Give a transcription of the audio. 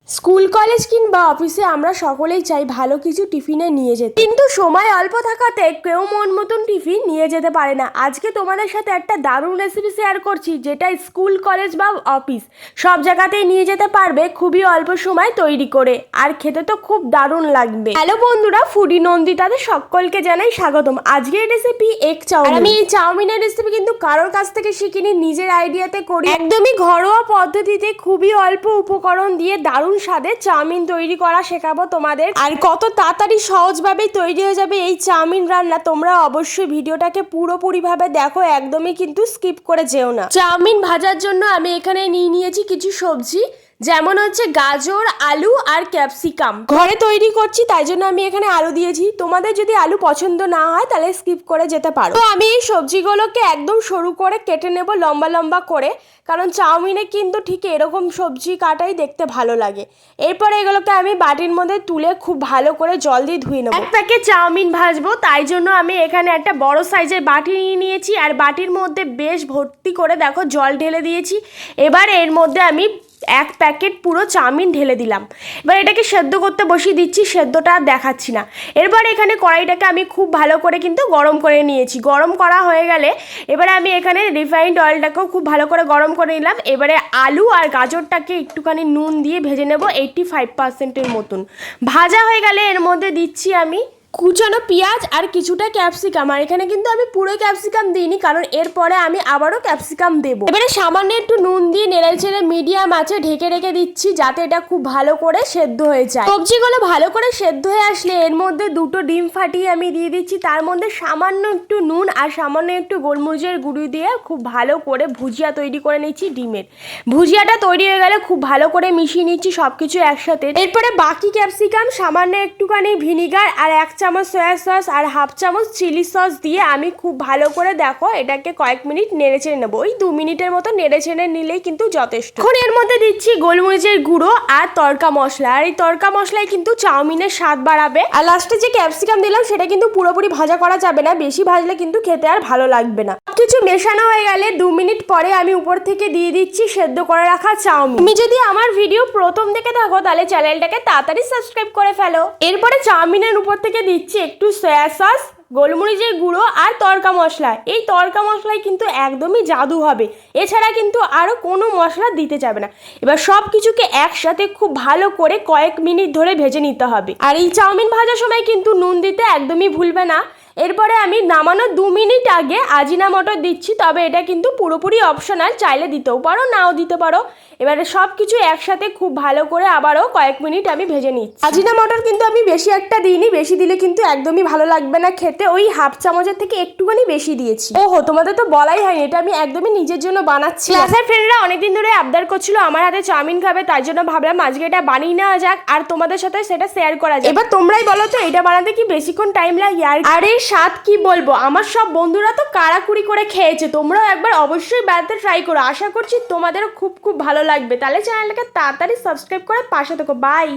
School college কিংবা অফিসে আমরা সকলেই চাই ভালো কিছু টিফিনে নিয়ে যেতে, কিন্তু সময় অল্প থাকাতে কেউ মন মতন টিফিন নিয়ে যেতে পারে না। আজকে তোমাদের সাথে একটা দারুণ রেসিপি শেয়ার করছি, যেটা স্কুল কলেজ বা অফিস সব জায়গাতেই নিয়ে যেতে পারবে খুবই অল্প সময় তৈরি করে, আর খেতে তো খুব দারুণ লাগবে। হ্যালো বন্ধুরা, ফুডি নন্দিতাদের সকলকে জানাই স্বাগতম। আজকের রেসিপি এগ চাউমিন। আমি এই চাউমিনের রেসিপি কিন্তু কারোর কাছ থেকে শিখিনি, নিজের আইডিয়াতে করি, একদমই ঘরোয়া পদ্ধতিতে খুবই অল্প উপকরণ দিয়ে দারুণ স্বাদে চাউমিন তৈরি করা শেখাবো তোমাদের। আর কত তাড়াতাড়ি সহজভাবে তৈরি হয়ে যাবে এই চাউমিন রান্না, তোমরা অবশ্যই ভিডিওটাকে পুরোপুরিভাবে দেখো, একদমই কিন্তু স্কিপ করে যেও না। চাউমিন ভাজার জন্য আমি এখানে নিয়ে নিয়েছি কিছু সবজি, যেমন হচ্ছে গাজর, আলু আর ক্যাপসিকাম। ঘরে তৈরি করছি তাই জন্য আমি এখানে আলু দিয়েছি, তোমাদের যদি আলু পছন্দ না হয় তাহলে স্কিপ করে যেতে পারো। তো আমি এই সবজিগুলোকে একদম সরু করে কেটে নেব, লম্বা লম্বা করে, কারণ চাউমিনে কিন্তু ঠিক এরকম সবজি কাটাই দেখতে ভালো লাগে। এরপরে এগুলোকে আমি বাটির মধ্যে তুলে খুব ভালো করে জল দিয়ে ধুয়ে নেব। এক প্যাকেট চাউমিন ভাজবো তাই জন্য আমি এখানে একটা বড় সাইজের বাটি নিয়ে নিয়েছি, আর বাটির মধ্যে বেশ ভর্তি করে দেখো জল ঢেলে দিয়েছি। এবার এর মধ্যে আমি এক প্যাকেট পুরো চাউমিন ঢেলে দিলাম। এবার এটাকে সেদ্ধ করতে বসিয়ে দিচ্ছি, সেদ্ধটা আর দেখাচ্ছি না। এরপর এখানে কড়াইটাকে আমি খুব ভালো করে কিন্তু গরম করে নিয়েছি। গরম করা হয়ে গেলে এবারে আমি এখানে রিফাইন্ড অয়েলটাকেও খুব ভালো করে গরম করে নিলাম। এবারে আলু আর গাজরটাকে একটুখানি নুন দিয়ে ভেজে নেব 85%-এর মতন। ভাজা হয়ে গেলে এর মধ্যে দিচ্ছি আমি কুচানো পেঁয়াজ আর কিছুটা ক্যাপসিকাম। আর এখানে কিন্তু আমি পুরো ক্যাপসিকাম দিইনি, কারণ এরপরে আমি আবারও ক্যাপসিকাম দেবো। এবারে সামান্য একটু নুন দিয়ে নেড়ে চেড়ে মিডিয়াম আঁচে ঢেকে রেখে দিচ্ছি, যাতে এটা খুব ভালো করে সেদ্ধ হয়ে যায়। সবজিগুলো ভালো করে সেদ্ধ হয়ে আসলে এর মধ্যে দুটো ডিম ফাটিয়ে আমি দিয়ে দিচ্ছি, তার মধ্যে সামান্য একটু নুন আর সামান্য একটু গোলমরিচের গুঁড়ি দিয়ে খুব ভালো করে ভুজিয়া তৈরি করে নিচ্ছি ডিমের। ভুজিয়াটা তৈরি হয়ে গেলে খুব ভালো করে মিশিয়ে নিচ্ছি সব কিছু একসাথে। এরপরে বাকি ক্যাপসিকাম, সামান্য একটুখানি ভিনিগার আর 1 চামচ সয়া সস আর 1/2 চামচ চিলি সস দিয়ে আমি খুব ভালো করে দেখো এটাকে কয়েক মিনিট নেড়ে চেড়ে নেবো। ওই 2 মিনিটের মতো নেড়ে চেড়ে নিলেই কিন্তু যথেষ্ট। এখন এর মধ্যে দিচ্ছি গোলমরিচের গুঁড়ো আর তড়কা মশলা, আর এই তড়কা মশলায় কিন্তু চাউমিনের স্বাদ বাড়াবে। আর লাস্টে যে ক্যাপসিকাম দিলাম সেটা কিন্তু পুরোপুরি ভাজা করা যাবে না, বেশি ভাজলে কিন্তু খেতে আর ভালো লাগবে না। সবকিছু মেশানো হয়ে গেলে 2 মিনিট পরে আমি উপর থেকে দিয়ে দিচ্ছি সেদ্ধ করে রাখা চাউমিন। তুমি যদি আমার ভিডিও প্রথম দেখে থাকো তাহলে চ্যানেলটাকে তাড়াতাড়ি সাবস্ক্রাইব করে ফেলো। এরপরে চাউমিনের উপর থেকে দিচ্ছি একটু সয়া সস, গোলমরিচের গুঁড়ো আর তড়কা মশলা। এই তড়কা মশলায় কিন্তু একদমই জাদু হবে, এছাড়া কিন্তু আরও কোনো মশলা দিতে যাবে না। এবার সব কিছুকে একসাথে খুব ভালো করে কয়েক মিনিট ধরে ভেজে নিতে হবে। আর এই চাউমিন ভাজার সময় কিন্তু নুন দিতে একদমই ভুলবে না। এরপরে আমি নামানোর 2 মিনিট আগে আজিনামোটো দিচ্ছি, তবে এটা কিন্তু পুরোপুরি অপশনাল, চাইলে দিতেও পারো নাও দিতে পারো। এবারে সব কিছু একসাথে খুব ভালো করে আবারও কয়েক মিনিট আমি ভেজে নিচ্ছি। আজিনামোটোর কিন্তু আমি বেশি একটা দিইনি, বেশি দিলে কিন্তু একদমই ভালো লাগবে না খেতে, ওই 1/2 চামচের থেকে একটুখানি বেশি দিয়েছি। ওহো, তোমাদের তো বলাই হয়নি, এটা আমি একদমই নিজের জন্য বানাচ্ছি। ক্লাসের ফ্রেন্ডরা অনেকদিন ধরে আবদার করছিল আমার হাতে চাউমিন খাবে, তাই জন্য ভাবলাম আজকে এটা বানিয়ে নেওয়া যাক আর তোমাদের সাথে সেটা শেয়ার করা যাক। এবার তোমরাই বলো তো এটা বানাতে কি বেশিক্ষণ টাইম লাগে? আর এর স্বাদ কি বলবো, আমার সব বন্ধুরা তো কাড়াকুড়ি করে খেয়েছে, তোমরাও একবার অবশ্যই বাড়িতে ট্রাই করো। আশা করছি তোমাদেরও খুব খুব ভালো লাগবে। তাহলে চ্যানেলটাকে তাড়াতাড়ি সাবস্ক্রাইব করে পাশে থেকো। বাই।